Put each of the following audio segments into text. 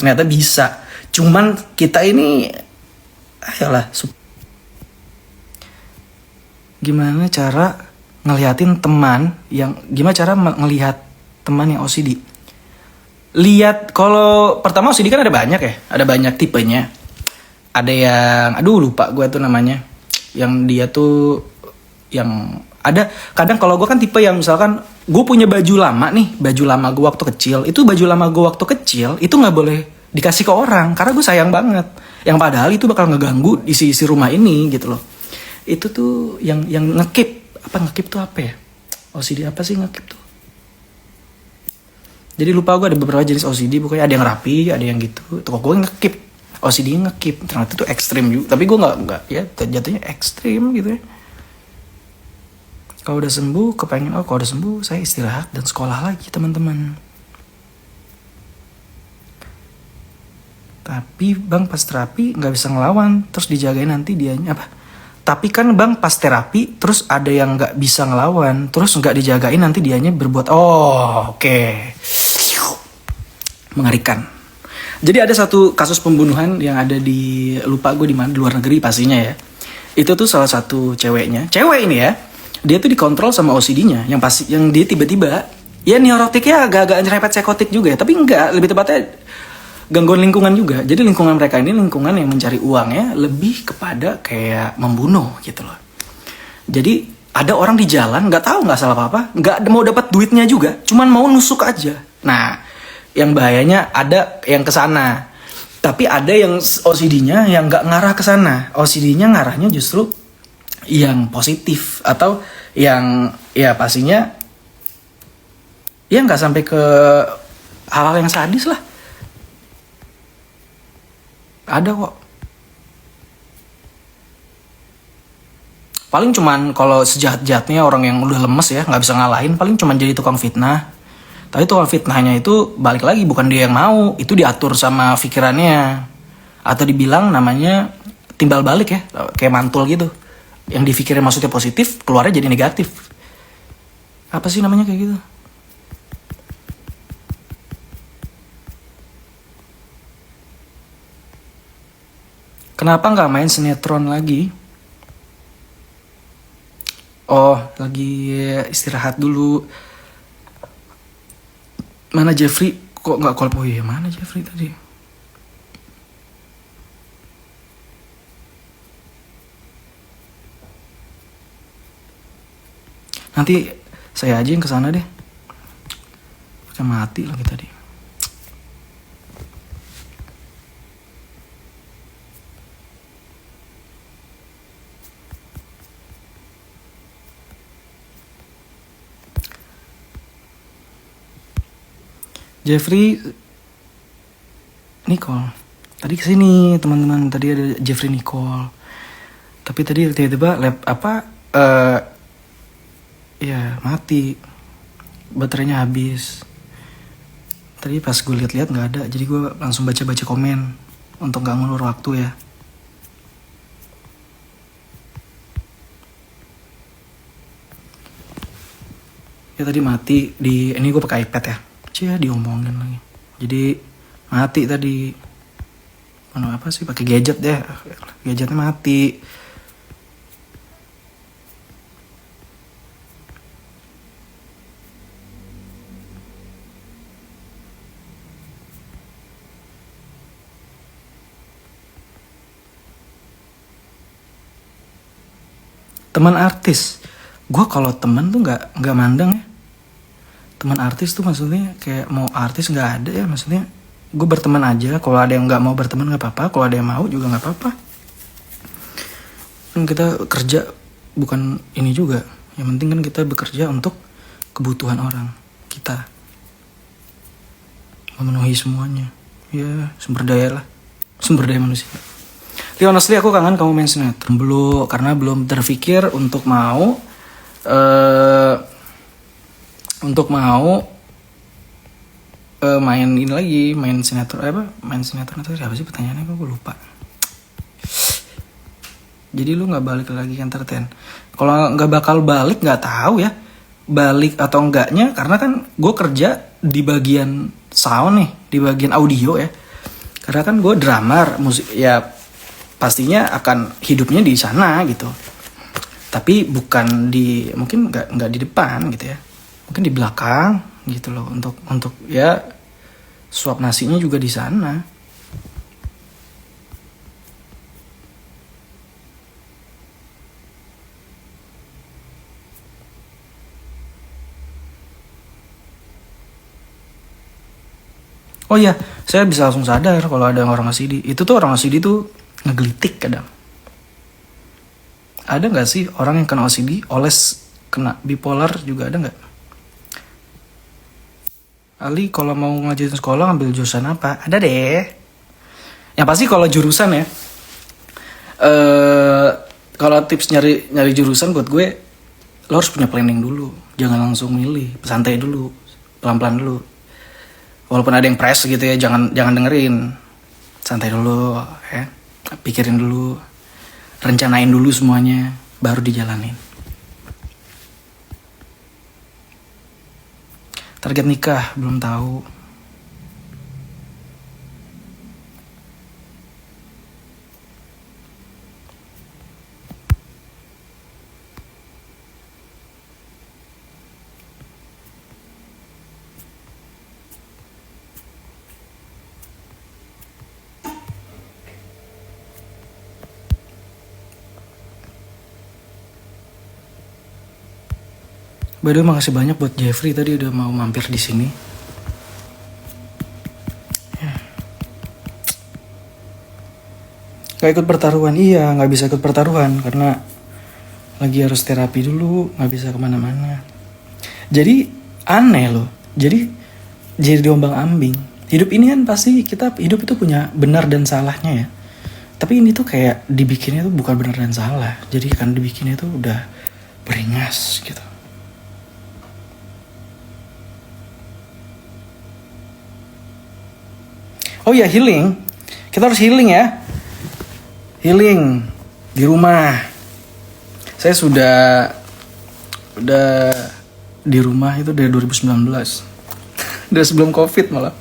ternyata bisa. Cuman kita ini ayolah, gimana cara ngeliatin teman yang ngelihat teman yang OCD. Lihat, kalau pertama OCD kan ada banyak ya, ada banyak tipenya. Ada yang lupa gue tuh namanya, yang dia tuh yang ada kadang kalau gue kan tipe yang misalkan gue punya baju lama gue waktu kecil, itu baju lama gue waktu kecil itu nggak boleh dikasih ke orang karena gue sayang banget, yang padahal itu bakal ngeganggu isi rumah ini gitu loh. Itu tuh yang ngekip tuh apa ya, OCD apa sih ngekip tuh, jadi lupa gue ada beberapa jenis OCD, pokoknya ada yang rapi, ada yang gitu. Tuh gue ngekip, OCD ngekip, ternyata itu ekstrim juga, tapi gue nggak ya jatuhnya ekstrim gitu ya. Kalau udah sembuh, kalau udah sembuh saya istirahat dan sekolah lagi teman-teman. Tapi bang pas terapi nggak bisa ngelawan, terus dijagain nanti dianya apa? Tapi kan bang pas terapi terus ada yang nggak bisa ngelawan, terus nggak dijagain nanti dianya berbuat. Oke. Mengerikan. Jadi ada satu kasus pembunuhan yang ada di, lupa gue di mana, di luar negeri pastinya ya. Itu tuh salah satu cewek ini ya. Dia tuh dikontrol sama OCD-nya, yang dia tiba-tiba ya neurotiknya agak-agak nyerempet psikotik juga ya, tapi enggak, lebih tepatnya gangguan lingkungan juga. Jadi lingkungan mereka ini lingkungan yang mencari uangnya lebih kepada kayak membunuh gitu loh. Jadi ada orang di jalan nggak salah apa-apa, nggak mau dapat duitnya juga, cuman mau nusuk aja. Nah, yang bahayanya ada yang kesana, tapi ada yang OCD-nya yang nggak ngarah ke sana. OCD-nya ngarahnya justru yang positif atau yang ya pastinya ya nggak sampai ke hal-hal yang sadis lah. Ada kok. Paling cuman kalau sejahat-jahatnya orang yang udah lemes ya, nggak bisa ngalahin, paling cuman jadi tukang fitnah. Tapi tukang fitnahnya itu balik lagi bukan dia yang mau, itu diatur sama pikirannya. Atau dibilang namanya timbal balik ya, kayak mantul gitu. Yang dipikirin maksudnya positif, keluarnya jadi negatif. Apa sih namanya kayak gitu? Kenapa nggak main sinetron lagi? Oh, lagi istirahat dulu. Mana Jeffrey? Kok nggak call? Oh iya, mana Jeffrey tadi? Nanti saya aja yang kesana deh. Udah mati lagi tadi. Jeffrey Nicole tadi kesini teman-teman, tadi ada Jeffrey Nicole, tapi tadi tiba-tiba ya mati, baterainya habis. Tadi pas gue lihat-lihat nggak ada, jadi gue langsung baca-baca komen untuk nggak ngulur waktu ya. Ya tadi mati ini gue pakai iPad ya. Diomongin lagi. Jadi mati tadi. Apa sih, pakai gadget deh. Gadgetnya mati. Teman artis. Gue kalau teman tuh nggak mandang ya. Teman artis tuh maksudnya kayak mau artis nggak ada ya, maksudnya gue berteman aja. Kalau ada yang nggak mau berteman nggak apa-apa, kalau ada yang mau juga nggak apa-apa. Kan kita kerja bukan ini juga, yang penting kan kita bekerja untuk kebutuhan orang kita, memenuhi semuanya ya, sumber daya manusia. Tapi honestly aku kangen kamu main sinetron. Karena belum terpikir untuk mau main ini lagi, main sinetron itu siapa sih pertanyaannya, gue lupa. Jadi lu nggak balik lagi entertain? Kalau nggak bakal balik, nggak tahu ya balik atau enggaknya, karena kan gue kerja di bagian sound nih, di bagian audio ya. Karena kan gue drummer, musik ya pastinya akan hidupnya di sana gitu. Tapi bukan di, mungkin nggak di depan gitu ya. Mungkin di belakang gitu loh, untuk ya suap nasinya juga di sana. Oh iya, saya bisa langsung sadar kalau ada orang OCD. Itu tuh orang OCD tuh ngegelitik kadang. Ada nggak sih orang yang kena OCD, oles kena bipolar juga ada nggak? Ali kalau mau ngajarin sekolah ngambil jurusan apa? Ada deh. Yang pasti kalau jurusan ya, kalau tips nyari jurusan buat gue, lo harus punya planning dulu. Jangan langsung milih, santai dulu, pelan-pelan dulu. Walaupun ada yang press gitu ya, jangan dengerin. Santai dulu ya. Pikirin dulu. Rencanain dulu semuanya, baru dijalanin. Target nikah belum tahu. By the way, makasih banyak buat Jeffrey tadi udah mau mampir di sini. Gak ikut pertaruhan, iya gak bisa ikut pertaruhan karena lagi harus terapi dulu, gak bisa kemana-mana. Jadi aneh loh, jadi diombang ambing. Hidup ini kan pasti kita, hidup itu punya benar dan salahnya ya. Tapi ini tuh kayak dibikinnya tuh bukan benar dan salah, jadi kan dibikinnya tuh udah beringas gitu. Oh ya, healing. Kita harus healing ya. Healing di rumah. Saya sudah di rumah itu dari 2019. Udah sebelum Covid malah.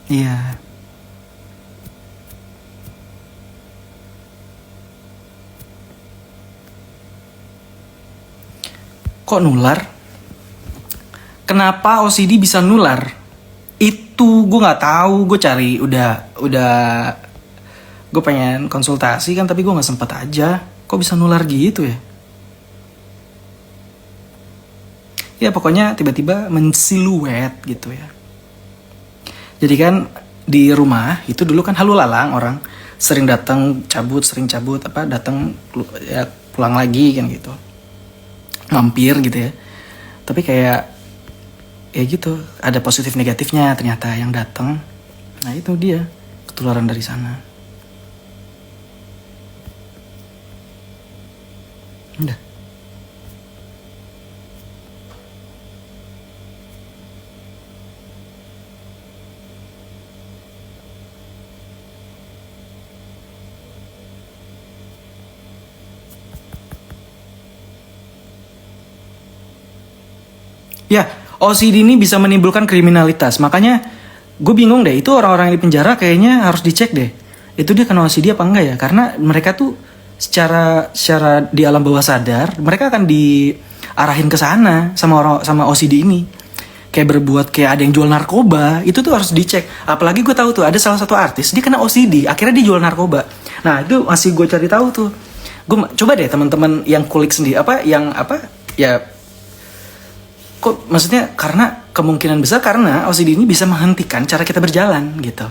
Iya. Kok nular? Kenapa OCD bisa nular? Itu gue nggak tahu. Gue cari udah gue pengen konsultasi kan, tapi gue nggak sempet aja. Kok bisa nular gitu ya? Ya pokoknya tiba-tiba mensiluet gitu ya. Jadi kan di rumah itu dulu kan halu lalang, orang sering datang cabut, apa datang ya pulang lagi kan gitu. Mampir gitu ya. Tapi kayak ya gitu, ada positif negatifnya ternyata yang datang. Nah itu dia ketularan dari sana. Udah. Ya, OCD ini bisa menimbulkan kriminalitas. Makanya gue bingung deh, itu orang-orang yang di penjara kayaknya harus dicek deh. Itu dia kena OCD apa enggak ya? Karena mereka tuh secara di alam bawah sadar, mereka akan diarahin ke sana sama OCD ini. Kayak berbuat kayak ada yang jual narkoba, itu tuh harus dicek. Apalagi gue tahu tuh ada salah satu artis, dia kena OCD, akhirnya dia jual narkoba. Nah, itu masih gue cari tahu tuh. Gue coba deh teman-teman yang kulik sendiri ya kok maksudnya, karena kemungkinan besar karena OCD ini bisa menghentikan cara kita berjalan gitu.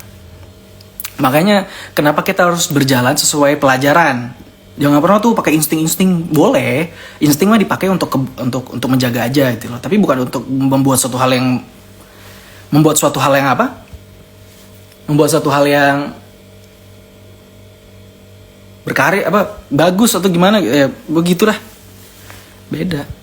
Makanya kenapa kita harus berjalan sesuai pelajaran. Jangan pernah tuh pakai insting. Boleh, insting mah dipakai untuk menjaga aja gitu loh. Tapi bukan untuk membuat suatu hal yang apa? Membuat suatu hal yang berkarya apa bagus atau gimana ya, begitulah. Beda.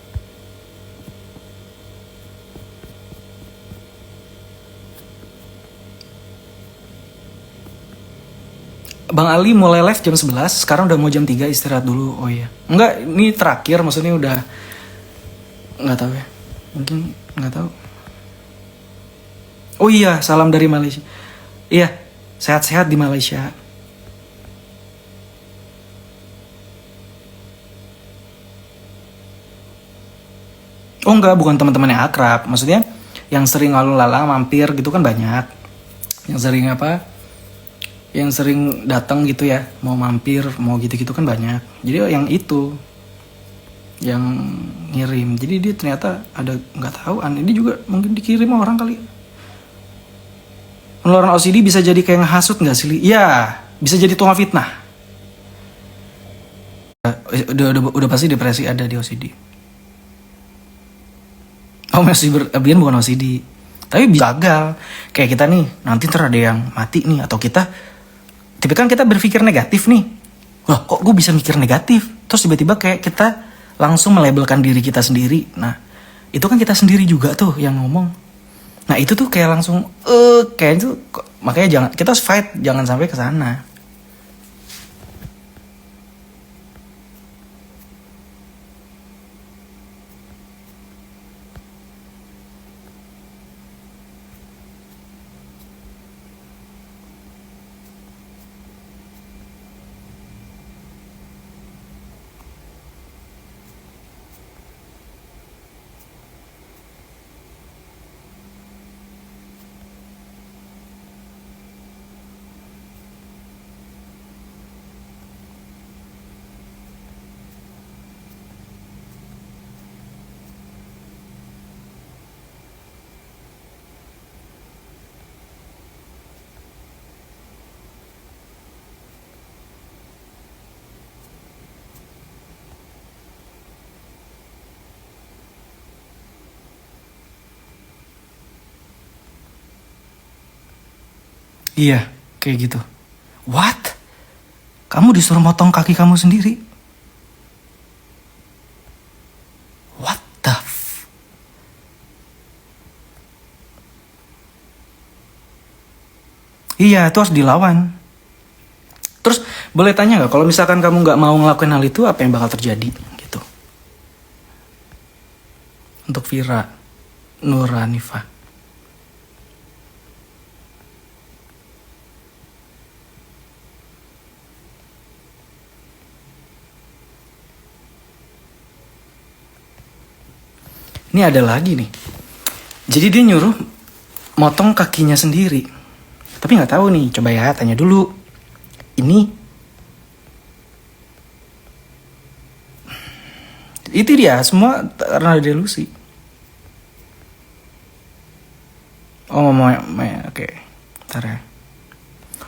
Bang Ali mulai live jam 11, sekarang udah mau jam 3, istirahat dulu. Oh iya. Enggak, ini terakhir, maksudnya udah nggak tahu ya. Mungkin nggak tahu. Oh iya, salam dari Malaysia. Iya, sehat-sehat di Malaysia. Oh enggak, bukan teman-teman yang akrab. Maksudnya yang sering lalu lalang mampir gitu kan banyak. Yang sering apa? Yang sering datang gitu ya, mau mampir, mau gitu-gitu kan banyak. Jadi yang itu yang ngirim. Jadi dia ternyata ada nggak tahu, ini juga mungkin dikirim orang kali. Penularan OCD bisa jadi kayak ngehasut nggak sih? Iya, bisa jadi tukang fitnah. Udah pasti depresi ada di OCD. Oh masih Bian bukan OCD, tapi bisa gagal. Kayak kita nih, nanti ntar ada yang mati nih, atau kita, tapi kan kita berpikir negatif nih. Wah kok gue bisa mikir negatif? Terus tiba-tiba kayak kita langsung melabelkan diri kita sendiri. Nah itu kan kita sendiri juga tuh yang ngomong. Nah itu tuh kayak langsung kayak itu, makanya jangan, kita harus fight, jangan sampai ke sana. Iya, kayak gitu. What? Kamu disuruh motong kaki kamu sendiri? What the Iya, itu harus dilawan. Terus boleh tanya nggak, kalau misalkan kamu nggak mau ngelakuin hal itu, apa yang bakal terjadi? Gitu. Untuk Vira Nuranifa. Ini ada lagi nih. Jadi dia nyuruh motong kakinya sendiri. Tapi nggak tahu nih, coba ya tanya dulu. Ini itu dia semua karena delusi. Oh mau main, oke. Ntar ya.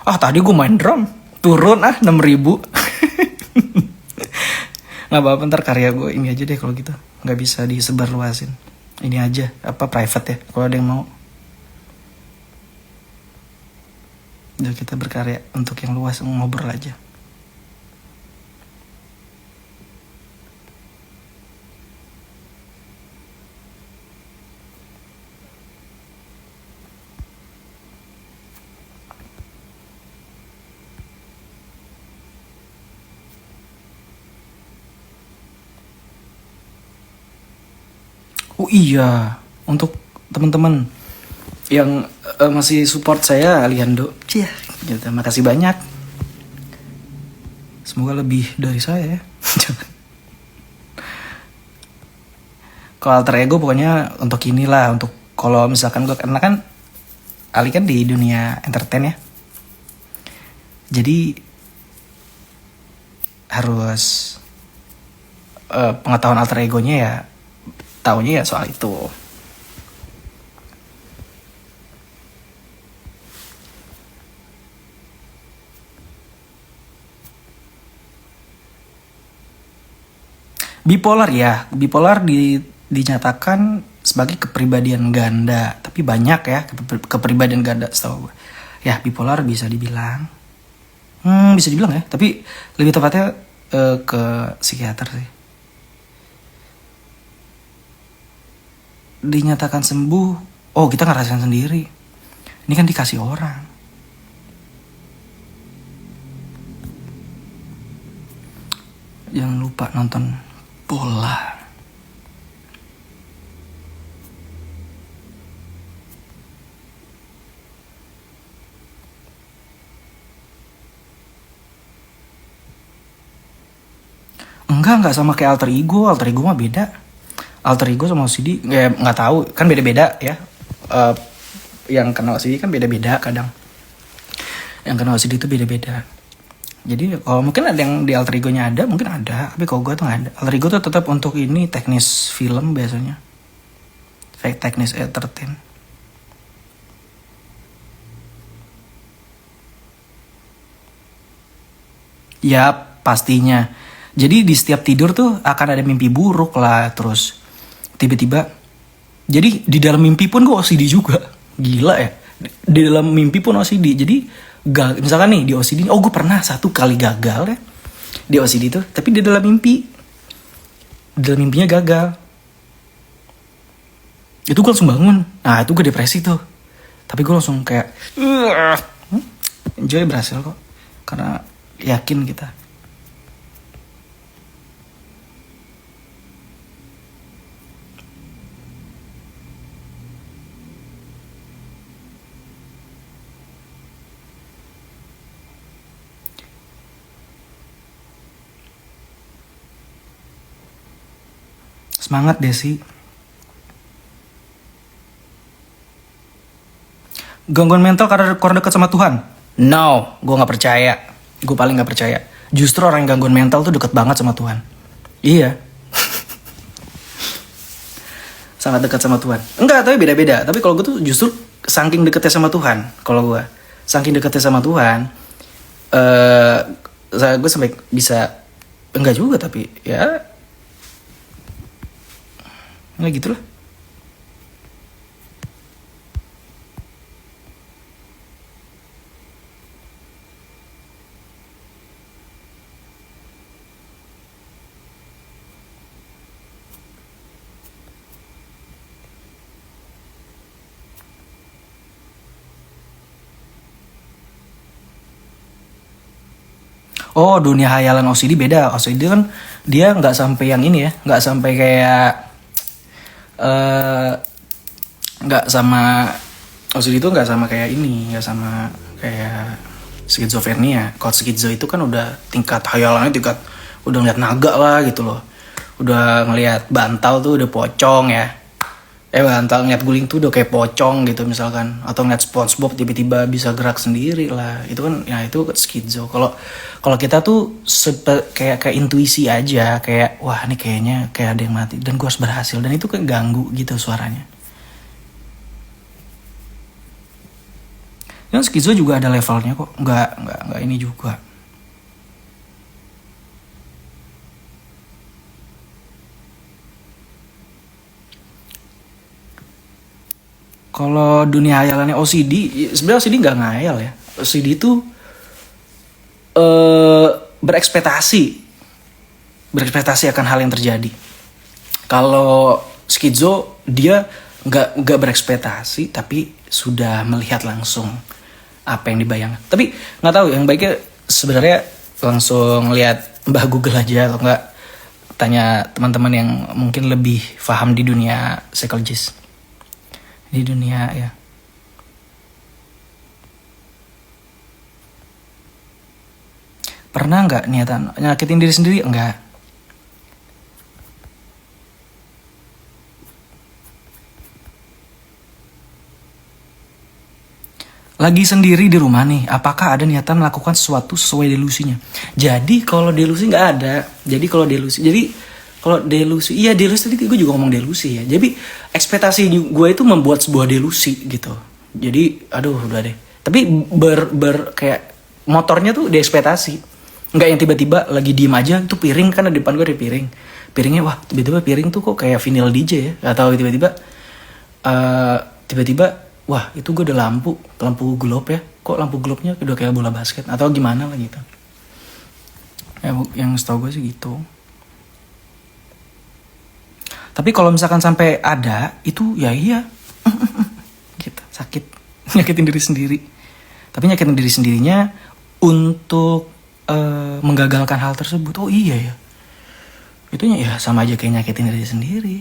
Tadi gue main drum, turun 6.000. Nggak apa-apa, ntar karya gue ini aja deh kalau gitu. Nggak bisa disebar luasin. Ini aja, apa private ya, kalau ada yang mau. Udah kita berkarya untuk yang luas, ngobrol aja. Oh iya, untuk teman-teman yang masih support saya, Aliando, ya, gitu, makasih banyak. Semoga lebih dari saya ya. Kalau alter ego pokoknya untuk inilah, untuk kalau misalkan gue, karena kan Ali kan di dunia entertain ya, jadi harus pengetahuan alter egonya ya, taunya ya soal itu. Bipolar ya, bipolar dinyatakan sebagai kepribadian ganda, tapi banyak ya kepribadian ganda setahu gue. Ya bipolar bisa dibilang, bisa dibilang ya, tapi lebih tepatnya ke psikiater sih. Dinyatakan sembuh, oh kita ngerasain sendiri. Ini kan dikasih orang. jangan lupa nonton bola. Enggak sama kayak alter ego mah beda. Alter ego sama OCD ya nggak tahu, kan beda-beda ya. Yang kena OCD kan beda-beda kadang. Yang kena OCD itu beda-beda. Jadi kalau mungkin ada yang di alter ego-nya ada, mungkin ada. Tapi kalau gue tuh nggak ada. Alter ego tuh tetap untuk ini teknis film biasanya. Teknis entertain. Ya pastinya. Jadi di setiap tidur tuh akan ada mimpi buruk lah. Terus tiba-tiba. Jadi di dalam mimpi pun gue OCD juga. Gila ya. Di dalam mimpi pun OCD. Jadi misalkan nih di OCD, oh gue pernah satu kali gagal ya di OCD tuh, tapi di dalam mimpi, di dalam mimpinya gagal, itu gue langsung bangun. Nah itu gue depresi tuh, tapi gue langsung kayak enjoy, berhasil kok, karena yakin kita. Semangat Desi. Gangguan mental karena kurang dekat sama Tuhan? No, gue nggak percaya. Gue paling nggak percaya. Justru orang yang gangguan mental tuh deket banget sama Tuhan. Iya. Sangat dekat sama Tuhan. Enggak, tapi beda-beda. Tapi kalau gue tuh justru saking deketnya sama Tuhan. Kalau gue saking deketnya sama Tuhan, gue sampai bisa, enggak juga tapi ya nggak gitu lah. Oh, dunia hayalan OCD beda. OCD kan dia nggak sampai yang ini ya, nggak sampai kayak nggak sama OCD itu nggak sama kayak ini, nggak sama kayak skizofrenia. Kalau skizo itu kan udah tingkat hayalannya tingkat udah ngeliat naga lah gitu loh, udah ngeliat bantal tuh udah pocong ya, bantal ngeliat guling tuh udah kayak pocong gitu misalkan, atau ngeliat SpongeBob tiba-tiba bisa gerak sendiri lah, itu kan ya itu skizo. Kalau kita tuh kayak intuisi aja, kayak wah ini kayaknya kayak ada yang mati dan gue harus berhasil, dan itu kayak ganggu gitu suaranya. Yang skizo juga ada levelnya kok, nggak ini juga. Kalau dunia hayalannya OCD, sebenarnya OCD nggak ngayal ya. OCD itu berekspektasi akan hal yang terjadi. Kalau skizo dia nggak berekspektasi, tapi sudah melihat langsung apa yang dibayangkan. Tapi nggak tahu, yang baiknya sebenarnya langsung lihat Mbah Google aja, atau nggak tanya teman-teman yang mungkin lebih paham di dunia psikologis, di dunia ya. Pernah nggak niatan nyakitin diri sendiri? Enggak. Lagi sendiri di rumah nih, apakah ada niatan melakukan sesuatu sesuai delusinya? Jadi kalau delusi nggak ada. Jadi kalau delusi, iya delusi tadi gue juga ngomong delusi ya. Jadi ekspektasi gue itu membuat sebuah delusi gitu. Jadi aduh udah deh. Tapi kayak motornya tuh di ekspektasi. Nggak yang tiba-tiba lagi diem aja, itu piring kan di depan gue ada piring. Piringnya wah tiba-tiba piring tuh kok kayak vinyl DJ ya. Atau tiba-tiba wah itu gue ada lampu globe ya, kok lampu globe-nya udah kayak bola basket atau gimana lah gitu ya, yang setahu gue sih gitu. Tapi kalau misalkan sampai ada itu ya iya gitu, sakit, nyakitin diri sendiri. Tapi nyakitin diri sendirinya untuk menggagalkan hal tersebut, oh iya ya, Itunya ya sama aja kayak nyakitin diri sendiri.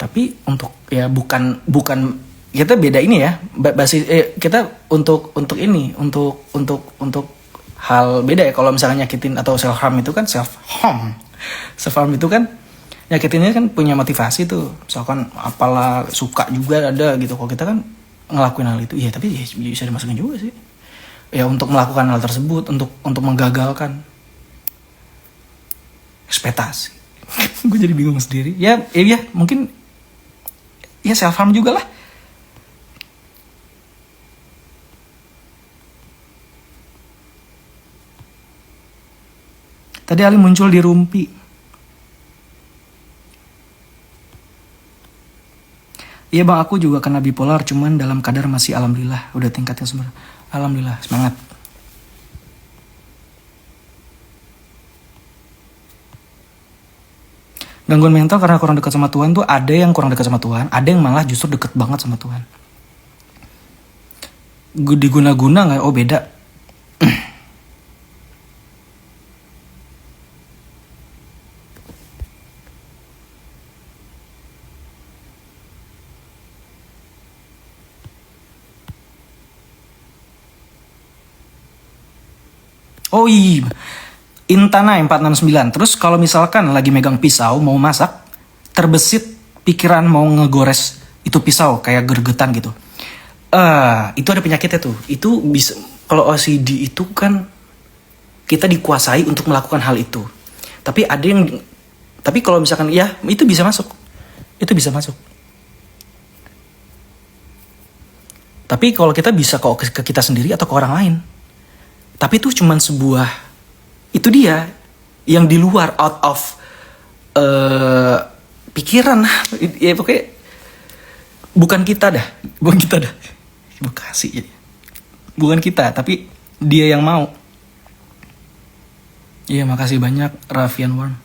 Tapi untuk ya bukan kita beda ini ya, basis kita untuk ini untuk hal beda ya. Kalau misalnya nyakitin atau self harm itu kan self harm itu kan nyakitinnya kan punya motivasi tuh, misalkan apalah suka juga ada gitu. Kalau kita kan ngelakuin hal itu ya, tapi ya bisa dimasukin juga sih ya untuk melakukan hal tersebut, untuk menggagalkan ekspektasi. Gue jadi bingung sendiri ya, mungkin ya self harm juga lah. Tadi Ali muncul di Rumpi. Iya bang, aku juga kena bipolar, cuman dalam kadar masih alhamdulillah udah tingkatnya sebenarnya. Alhamdulillah, semangat. Gangguan mental karena kurang dekat sama Tuhan tuh ada yang kurang dekat sama Tuhan, ada yang malah justru deket banget sama Tuhan. Diguna-guna nggak? Oh beda. Oh iya, Intana 469. Terus kalau misalkan lagi megang pisau mau masak, terbesit pikiran mau ngegores itu pisau kayak gergetan gitu. Itu ada penyakitnya tuh. Itu bisa, kalau OCD itu kan kita dikuasai untuk melakukan hal itu. Tapi kalau misalkan ya itu bisa masuk. Itu bisa masuk. Tapi kalau kita bisa ke kita sendiri atau ke orang lain. Tapi itu cuman sebuah, itu dia yang di luar out of pikiran. Ya pokoknya bukan kita dah. Bekasi jadi. Bukan kita, tapi dia yang mau. Iya, makasih banyak Raffian Warm.